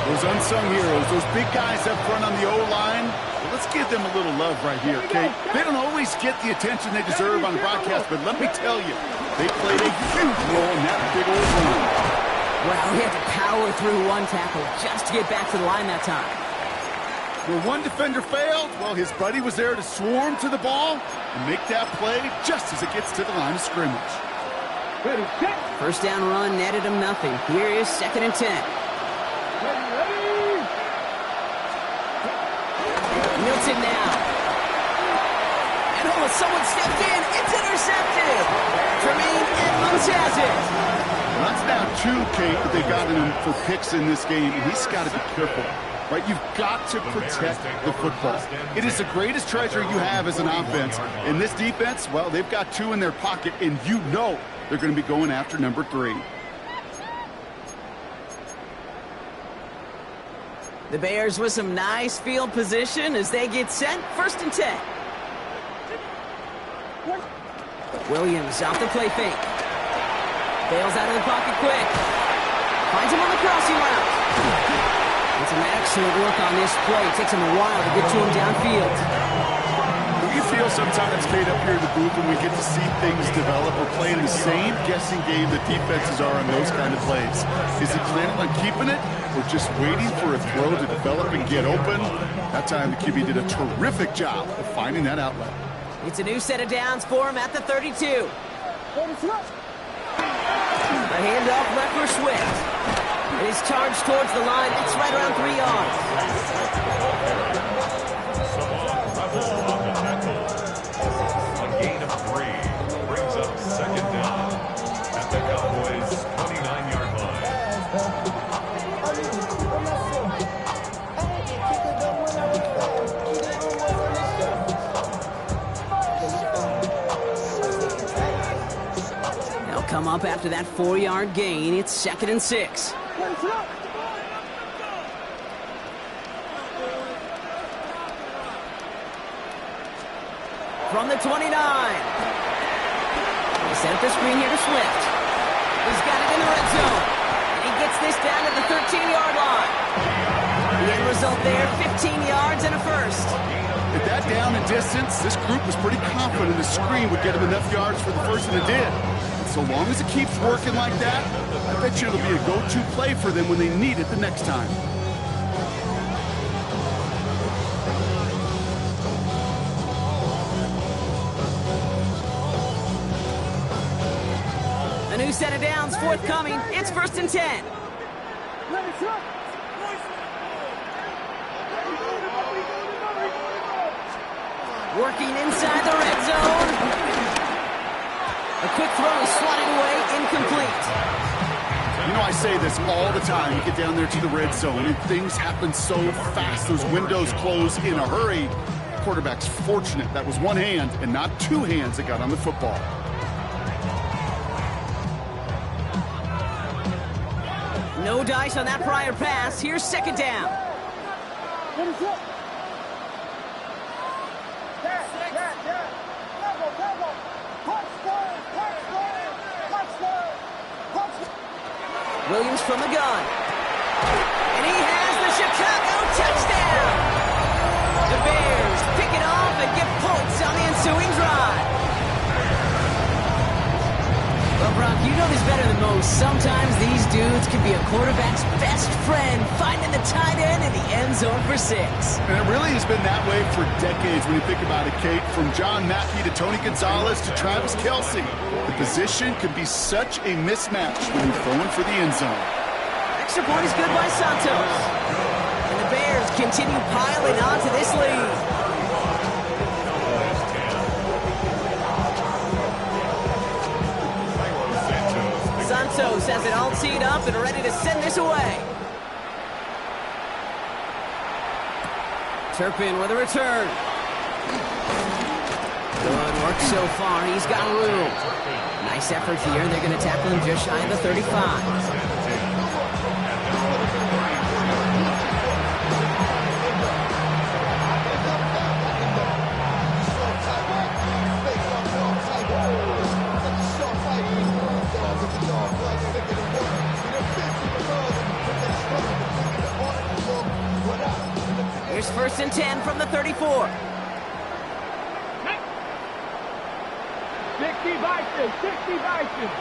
Those unsung heroes, those big guys up front on the O-line, well, let's give them a little love right here, okay? They don't always get the attention they deserve on the broadcast, but let me tell you, they played a huge role in that big old run. Well, he had to power through one tackle just to get back to the line that time. Where one defender failed, well, his buddy was there to swarm to the ball and make that play just as it gets to the line of scrimmage. Ready, set. First down run netted him nothing. Here is 2nd and 10. Ready. Milton now. And someone stepped in. It's intercepted. Tremaine Edmonds has it. Well, that's now 2, Kate, that they got in him for picks in this game, and he's got to be careful. Right, you've got to protect the football. It is the greatest treasure you have as an offense. In this defense, well, they've got 2 in their pocket, and you know they're going to be going after number 3. The Bears with some nice field position as they get set. 1st and 10. Williams out the play fake. Bails out of the pocket quick. Finds him on the crossing route. And some excellent work on this play. It takes him a while to get to him downfield. You feel sometimes, Kate, up here in the booth when we get to see things develop. We're playing the same guessing game that defenses are on those kind of plays. Is he planning on keeping it or just waiting for a throw to develop and get open? That time the QB did a terrific job of finding that outlet. It's a new set of downs for him at the 32. A handoff left for Swift. It is charged towards the line. It's right around 3 yards. A gain of 3 brings up 2nd down at the Cowboys' 29-yard line. They'll come up after that 4-yard gain. It's 2nd and 6. From the 29. They set up the screen here to Swift. He's got it in the red zone. And he gets this down to the 13-yard line. The end result there, 15 yards and a first. At that down and distance, this group was pretty confident the screen would get them enough yards for the first, and it did. And so long as it keeps working like that, I bet you it'll be a go-to play for them when they need it the next time. A new set of downs forthcoming. It's 1st and 10. Working inside the red zone. A quick throw is slotted away, incomplete. You know, I say this all the time. You get down there to the red zone, and things happen so fast. Those windows close in a hurry. Quarterback's fortunate that was one hand and not 2 hands that got on the football. No dice on that prior pass. Here's 2nd down. Williams from the gun. And he has the Chicago touchdown. The Bears pick it off and get points on the ensuing drive. Well, Brock, you know this better than most. Sometimes these dudes can be a quarterback's best friend, finding the tight end in the end zone for 6. And it really has been that way for decades when you think about it, Kate. From John Mackey to Tony Gonzalez to Travis Kelce. The position can be such a mismatch when you're throwing for the end zone. Extra point is good by Santos. And the Bears continue piling on to this lead. Santos has it all teed up and ready to send this away. Turpin with a return. Good work so far. He's got room. Nice effort here. They're going to tackle him just shy of the 35. Here's 1st and 10 from the 34. 60 Vikings, 60 Vikings.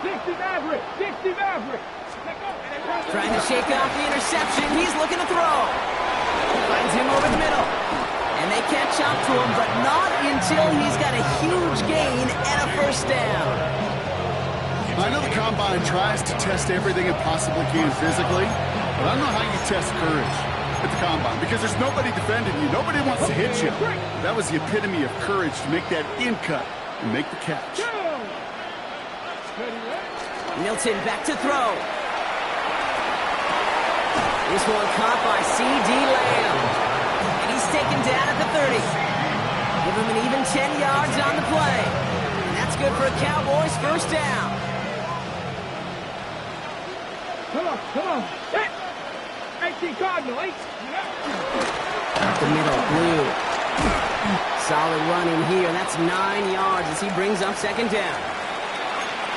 60 Maverick, 60 Maverick. Trying to shake off the interception. He's looking to throw. Finds him over the middle. And they catch up to him, but not until he's got a huge gain and a 1st down. I know the Combine tries to test everything it possibly can physically, but I don't know how you test courage at the Combine because there's nobody defending you. Nobody wants to hit you. That was the epitome of courage to make that in cut and make the catch. Milton back to throw. This one caught by C.D. Lamb. And he's taken down at the 30. Give him an even 10 yards on the play. And that's good for a Cowboys 1st down. Come on. 18 Cardinal, 8. Up the middle, Blue. Solid run in here. That's 9 yards as he brings up 2nd down.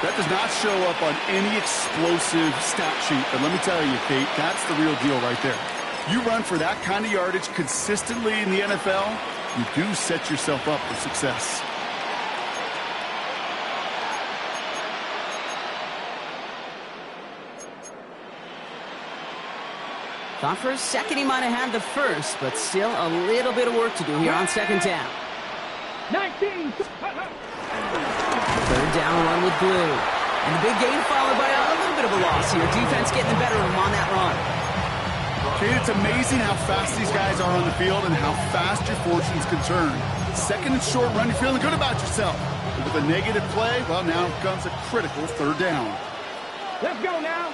That does not show up on any explosive stat sheet, but let me tell you, Kate, that's the real deal right there. You run for that kind of yardage consistently in the NFL, you do set yourself up for success. Thought for a second he might have had the 1st, but still a little bit of work to do here on 2nd down. 19. 3rd down run with Blue. And the big gain followed by a little bit of a loss here. Defense getting the better of him on that run. Kate, it's amazing how fast these guys are on the field and how fast your fortunes can turn. 2nd and short run, you're feeling good about yourself. But with a negative play, well, now comes a critical 3rd down. Let's go now.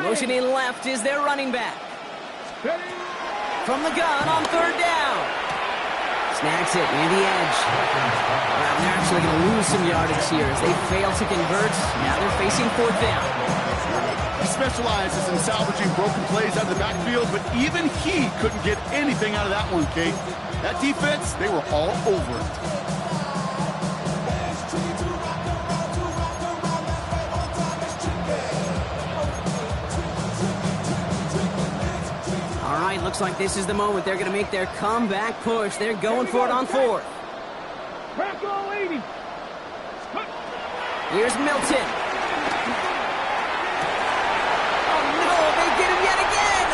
Motioning left is their running back. Ready? From the gun on 3rd down. Snags it near the edge. Well, they're actually going to lose some yardage here as they fail to convert. Now they're facing 4th down. He specializes in salvaging broken plays out of the backfield, but even he couldn't get anything out of that one, Kate. That defense, they were all over it. All right, looks like this is the moment. They're going to make their comeback push. They're going for it on 4th. Bronco 80. Here's Milton. Oh, no, they get him yet again.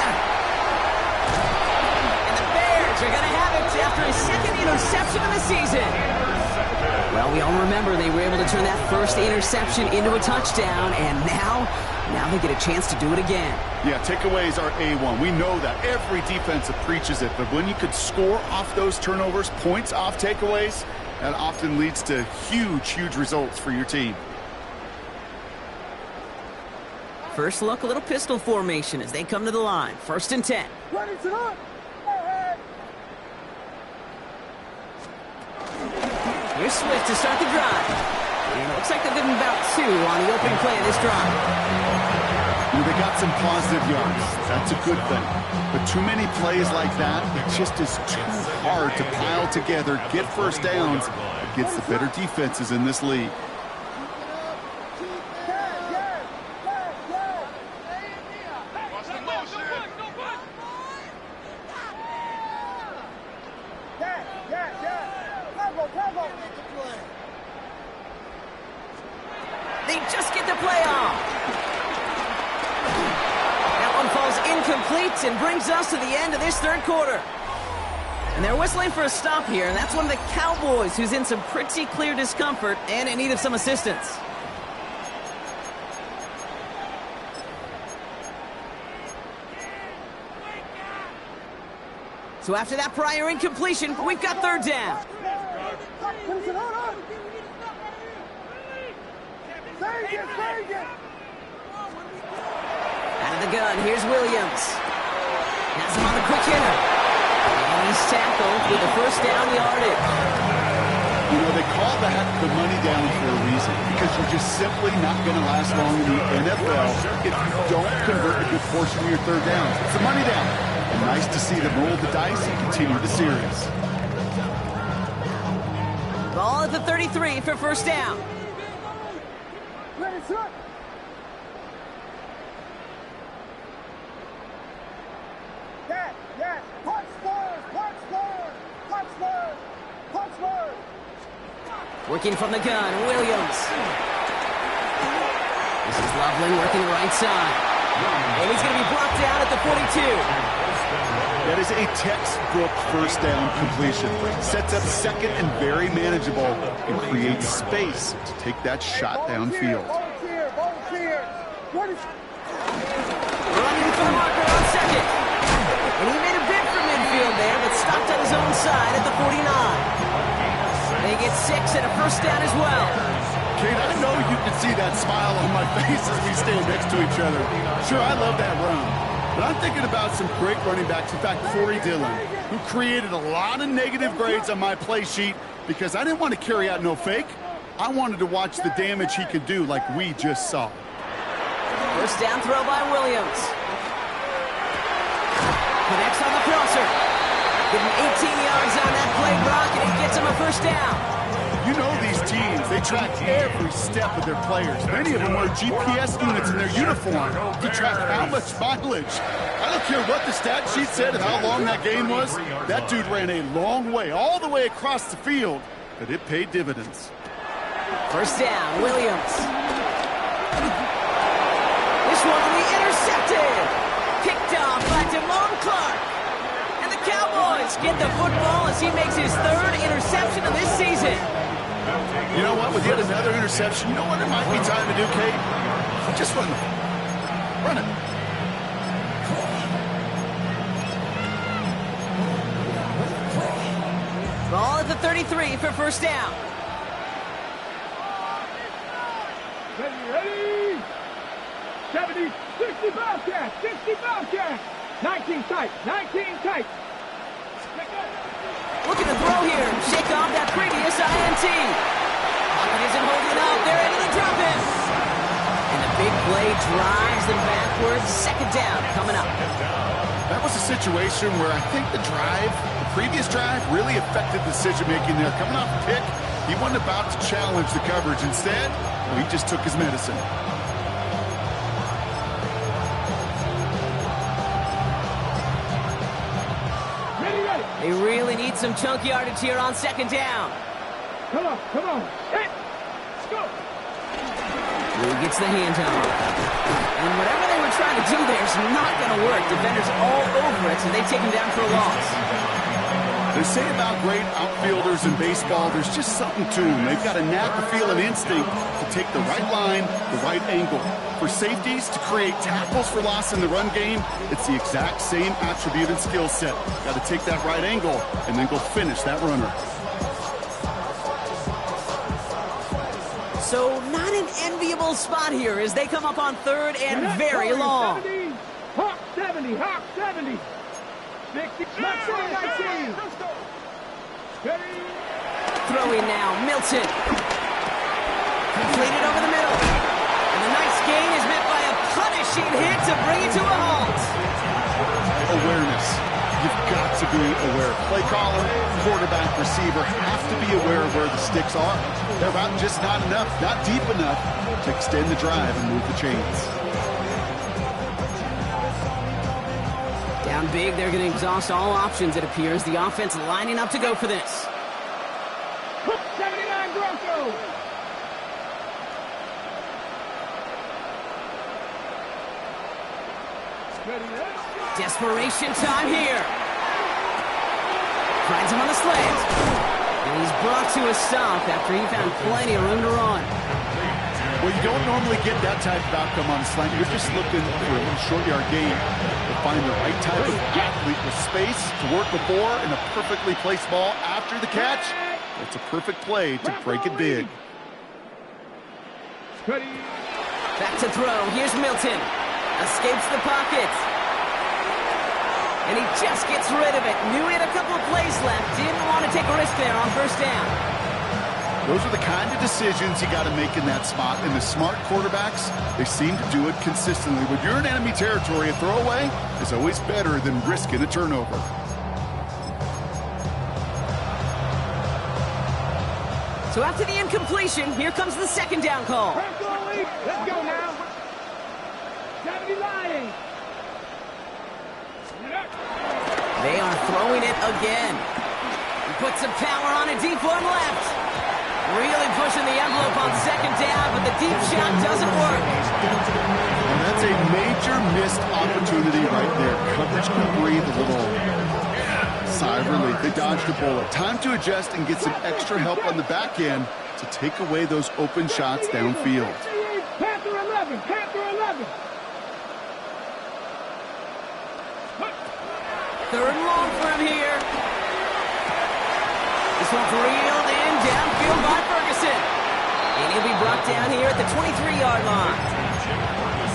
And the Bears are going to have it after his 2nd interception of the season. Well, we all remember they were able to turn that 1st interception into a touchdown, and now they get a chance to do it again. Yeah, takeaways are A1. We know that. Every defensive preaches it. But when you could score off those turnovers, points off takeaways, that often leads to huge results for your team. First look, a little pistol formation as they come to the line. 1st and 10. Ready to run. Here's Swift to start the drive. And it looks like they'll give him about 2 on the opening play of this drive. Well, they got some positive yards. That's a good thing. But too many plays like that, it just is too hard to pile together, get 1st downs against the better defenses in this league. They just get the play off. That one falls incomplete and brings us to the end of this 3rd quarter. And they're whistling for a stop here, and that's one of the Cowboys who's in some pretty clear discomfort and in need of some assistance. So after that prior incompletion, we've got 3rd down. Out of the gun, here's Williams. Has him on the quick hitter. And he's tackled with the 1st down yardage. You know, they call that the money down for a reason, because you're just simply not going to last long in the NFL if you don't convert a good portion of your 3rd downs. It's the money down. And nice to see them roll the dice and continue the series. Ball at the 33 for 1st down. Working from the gun, Williams. This is Loveland working the right side. And he's going to be blocked down at the 42. That is a textbook first down completion. Sets up second and very manageable and creates space to take that shot downfield. Running for the marker on second. And he made a bid for midfield there, but stopped on his own side at the 49. They get 6 and a first down as well. Kate, I know you can see that smile on my face as we stand next to each other. Sure, I love that run. But I'm thinking about some great running backs. In fact, Corey Dillon, who created a lot of negative grades on my play sheet because I didn't want to carry out no fake. I wanted to watch the damage he could do like we just saw. First down throw by Williams. Connects on the crosser. Give him 18 yards on that play, Brock, and it gets him a first down. You know these teams, they track every step of their players. Many of them wear GPS units in their uniform to track how much mileage. I don't care what the stat sheet said and how long that game was. That dude ran a long way, all the way across the field, but it paid dividends. First down, Williams. This one will be intercepted. Picked off by Damone Clark. And the Cowboys get the football as he makes his third interception of this season. You know what? With yet another interception, you know what it might be time to do, Kate? Just run it. Run it. Ball at the 33 for first down. Ready? 70, 60 Bobcats, 60 Bobcats. 19 tight, 19 tight. Looking to throw here. Shake off that previous INT. It isn't holding up. They're able to drop it. And the big play drives them backwards. Second down coming up. That was a situation where I think the previous drive, really affected decision-making there. Coming off a pick, he wasn't about to challenge the coverage. Instead, he just took his medicine. They really need some chunk yardage here on second down. Come on, come on. Hit. Let's go. He gets the handoff. And whatever they were trying to do there is not going to work. Defenders all over it, so they take him down for a loss. They say about great outfielders in baseball, there's just something to them. They've got a knack, a feel, an instinct to take the right line, the right angle. For safeties to create tackles for loss in the run game, it's the exact same attribute and skill set. Got to take that right angle and then go finish that runner. So not an enviable spot here as they come up on third and very long. 70, Hawk 70, Hawk 70. 60, 19. Ready? Throwing now, Milton. Completed over the middle. And the nice gain is met by a punishing hit to bring it to a halt. Awareness. You've got to be aware. Play caller, quarterback, receiver have to be aware of where the sticks are. They're about just not enough, not deep enough to extend the drive and move the chains. Down big, they're going to exhaust all options, it appears. The offense lining up to go for this. 79 Broncos. Desperation time here. Finds him on the slant. And he's brought to a stop after he found plenty of room to run. Well, you don't normally get that type of outcome on a slant. You're just looking for a little short yard gain to find the right type of athlete with space to work before and a perfectly placed ball after the catch. It's a perfect play to break it big. Back to throw. Here's Milton. Escapes the pocket. And he just gets rid of it. Knew he had a couple of plays left. Didn't want to take a risk there on first down. Those are the kind of decisions you got to make in that spot. And the smart quarterbacks, they seem to do it consistently. When you're in enemy territory, a throwaway is always better than risking a turnover. So after the incompletion, here comes the second down call. Let's go now. 70 Lions. They are throwing it again. He puts some power on it, deep one left. Really pushing the envelope on second down, but the deep shot doesn't work. And that's a major missed opportunity right there. Coverage can breathe a little sigh of relief. They dodged a bullet. Time to adjust and get some extra help on the back end to take away those open shots downfield. Panther 11, Panther 11. Third and long for him here. This one's reeled in downfield by Ferguson. And he'll be brought down here at the 23-yard line.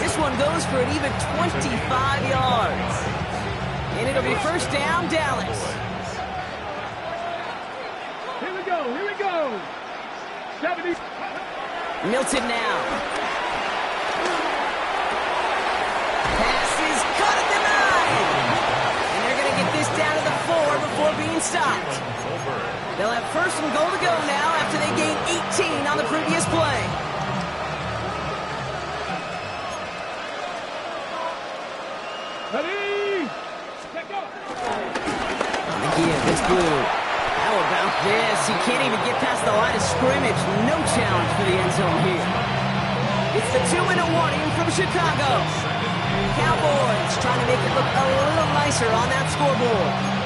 This one goes for an even 25 yards. And it'll be first down, Dallas. Here we go, here we go. 70. Milton now. Pass is caught at the 9. And they're going to get this down to the 4 before being stopped. They'll have first and goal to go now after they gained 18 on the previous play. Ready? Check up. McGee, it's blue. How about this? He can't even get past the line of scrimmage. No challenge for the end zone here. It's the 2-minute warning from Chicago. Cowboys trying to make it look a little nicer on that scoreboard.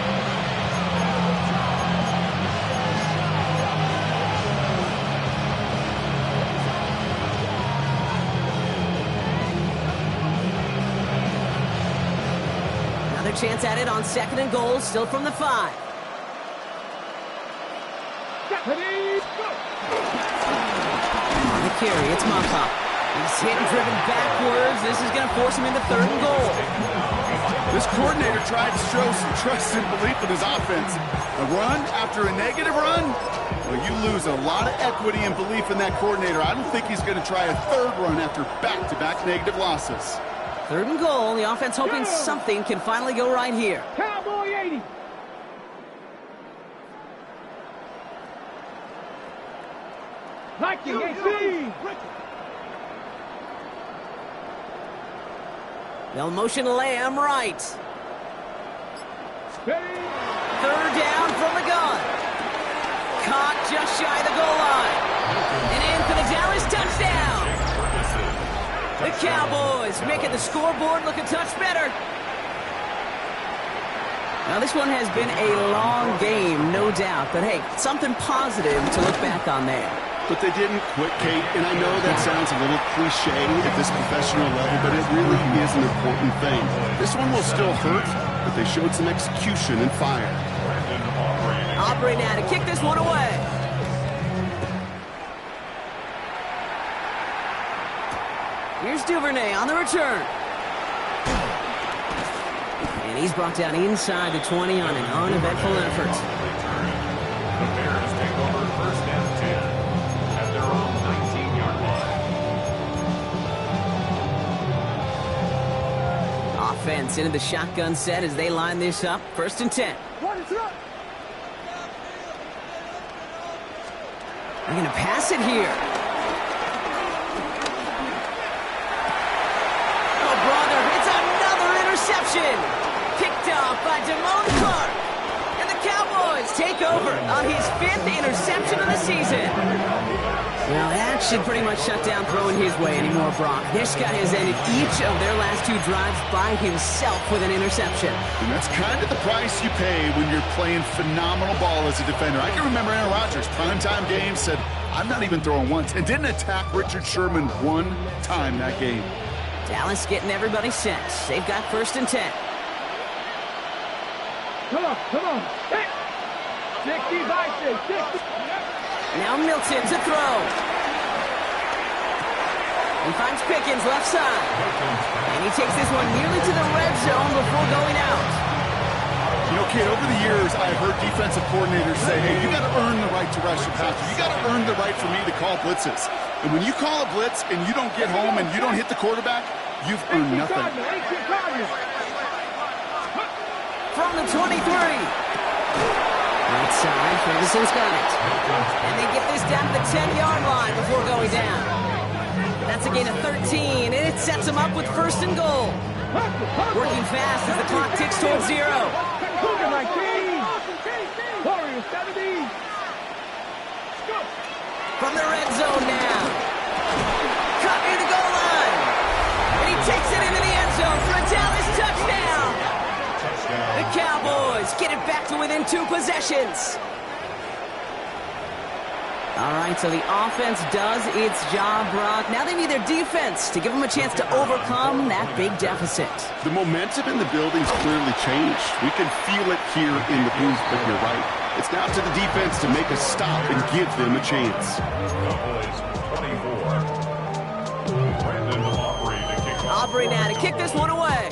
Another chance at it on second and goal, still from the 5. Ready? Go. On the carry, it's Mopop. He's hit and driven backwards. This is going to force him into third and goal. This coordinator tried to show some trust and belief in his offense. A run after a negative run? Well, you lose a lot of equity and belief in that coordinator. I don't think he's going to try a third run after back-to-back negative losses. Third and goal. The offense hoping something can finally go right here. Cowboy 80. Liking AC. They'll motion Lamb right. Ready? Third down from the gun. Caught just shy of the goal line. And in for the Dallas touchdown. The Cowboys making the scoreboard look a touch better. Now this one has been a long game, no doubt. But hey, something positive to look back on there. But they didn't quit, Kate, and I know that sounds a little cliche at this professional level, but it really is an important thing. This one will still hurt, but they showed some execution and fire. Aubrey now to kick this one away. Here's Duvernay on the return. And he's brought down inside the 20 on an uneventful effort. The Bears take over first and 10 at their own 19-yard line. Offense into the shotgun set as they line this up. First and 10. They're going to pass it here. Oh, brother, it's another interception. Picked off by Damone Clark. And the Cowboys take over on his 5th interception of the season. Well, that should pretty much shut down throwing his way anymore, Brock. This guy has ended each of their last 2 drives by himself with an interception. And that's kind of the price you pay when you're playing phenomenal ball as a defender. I can remember Aaron Rodgers, primetime game, said, I'm not even throwing once, and didn't attack Richard Sherman one time that game. Dallas getting everybody set. They've got first and 10. Come on, come on. Hey. 60 by 60. Now Milton to throw. He finds Pickens left side. And he takes this one nearly to the red zone before going out. You know, kid, over the years, I've heard defensive coordinators say, hey, you got to earn the right to rush your passer. You got to earn the right for me to call blitzes. And when you call a blitz and you don't get home and you don't hit the quarterback, you've earned nothing. From the 23. Right side, Ferguson's got it. And they get this down to the 10-yard line before going down. That's a gain of 13, and it sets them up with first and goal. Working fast as the clock ticks towards 0. 70. Go. From the red zone now. Caught near the goal line. And he takes it into the end zone for a Dallas touchdown. The Cowboys get it back to within 2 possessions. All right, so the offense does its job, Brock. Now they need their defense to give them a chance to overcome that big deficit. The momentum in the building's clearly changed. We can feel it here in the booth, but you're right. It's now to the defense to make a stop and give them a chance. Cowboys 24. Brandon Aubrey to kick off. Aubrey now to kick this one away.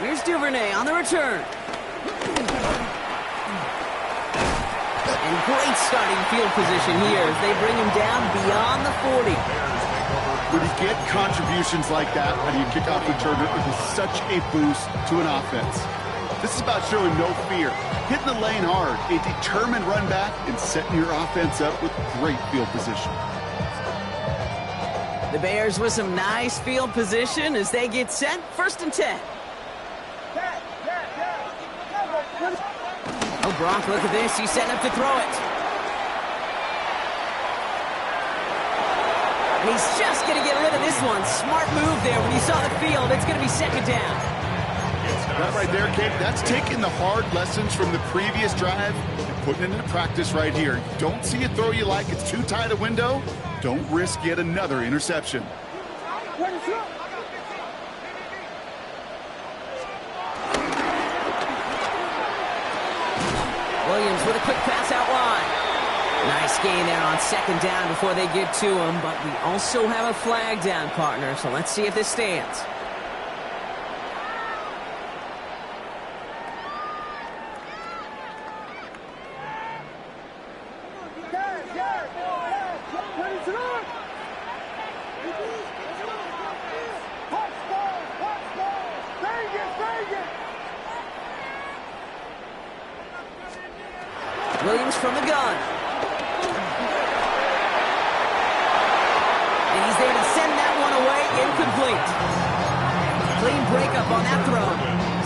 Here's Duvernay on the return. And great starting field position here as they bring him down beyond the 40. When you get contributions like that, when you kick off returner, it is such a boost to an offense. This is about showing no fear, hitting the lane hard, a determined run back, and setting your offense up with great field position. The Bears with some nice field position as they get set. 1st and 10. Oh, Brock, look at this. He's setting up to throw it. And he's just going to get rid of this one. Smart move there when he saw the field. It's going to be 2nd down. That right there, Kate, that's taking the hard lessons from the previous drive and putting it into practice right here. Don't see a throw you like it's too tight a window. Don't risk yet another interception. Williams with a quick pass out wide. Nice gain there on 2nd down before they get to him, but we also have a flag down, partner, so let's see if this stands. Williams from the gun. And he's there to send that one away, incomplete. Clean breakup on that throw.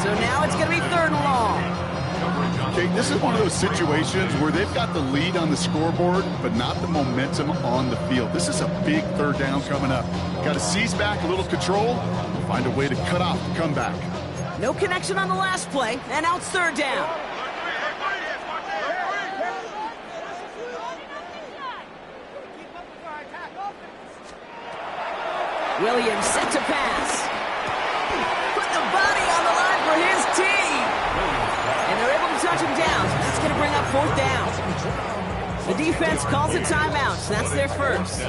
So now it's going to be 3rd and long. Okay, this is one of those situations where they've got the lead on the scoreboard, but not the momentum on the field. This is a big 3rd down coming up. Got to seize back a little control, find a way to cut off the comeback. No connection on the last play, and now it's 3rd down. Williams set to pass. Put the body on the line for his team. And they're able to touch him down. So that's going to bring up 4th down. The defense calls a timeout. So that's their first.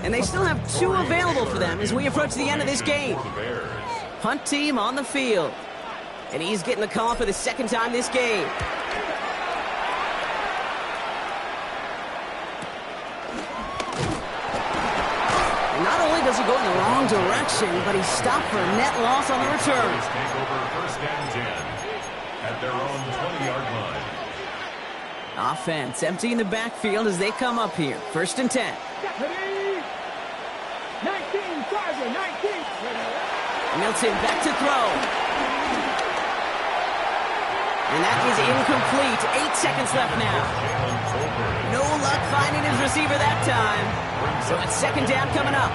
And they still have 2 available for them as we approach the end of this game. Punt team on the field. And he's getting the call for the 2nd time this game. Not only does he go in the wrong direction, but he's stopped for a net loss on the return. Take over 1st and 10 at their own 20-yard line. Offense emptying the backfield as they come up here. 1st and 10. 19, Tiger, 19. Milton back to throw. And that is incomplete. 8 seconds left now. No luck finding his receiver that time. So it's 2nd down coming up.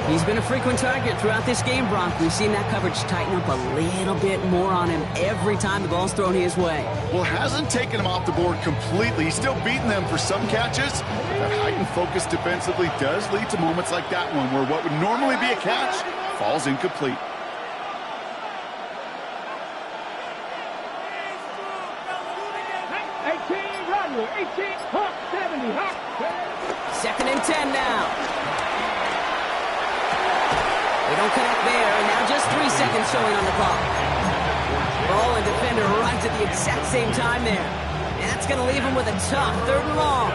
He's been a frequent target throughout this game, Brock. We've seen that coverage tighten up a little bit more on him every time the ball's thrown his way. Well, hasn't taken him off the board completely. He's still beating them for some catches. That heightened focus defensively does lead to moments like that one where what would normally be a catch falls incomplete. Rodney, 18, Hawk, 70, Hawk. 2nd and 10 now. They don't connect there, and now just 3 seconds showing on the clock. Ball and defender right at the exact same time there. And that's going to leave him with a tough 3rd and long.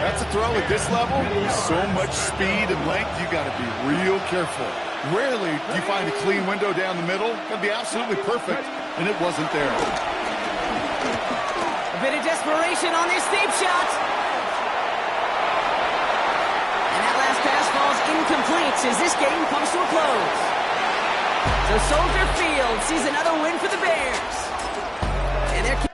That's a throw at this level. So much speed and length, you got to be real careful. Rarely do you find a clean window down the middle. Got to be absolutely perfect, and it wasn't there. A bit of desperation on this deep shot. And that last pass falls incomplete as this game comes to a close. So So Soldier Field sees another win for the Bears. And they're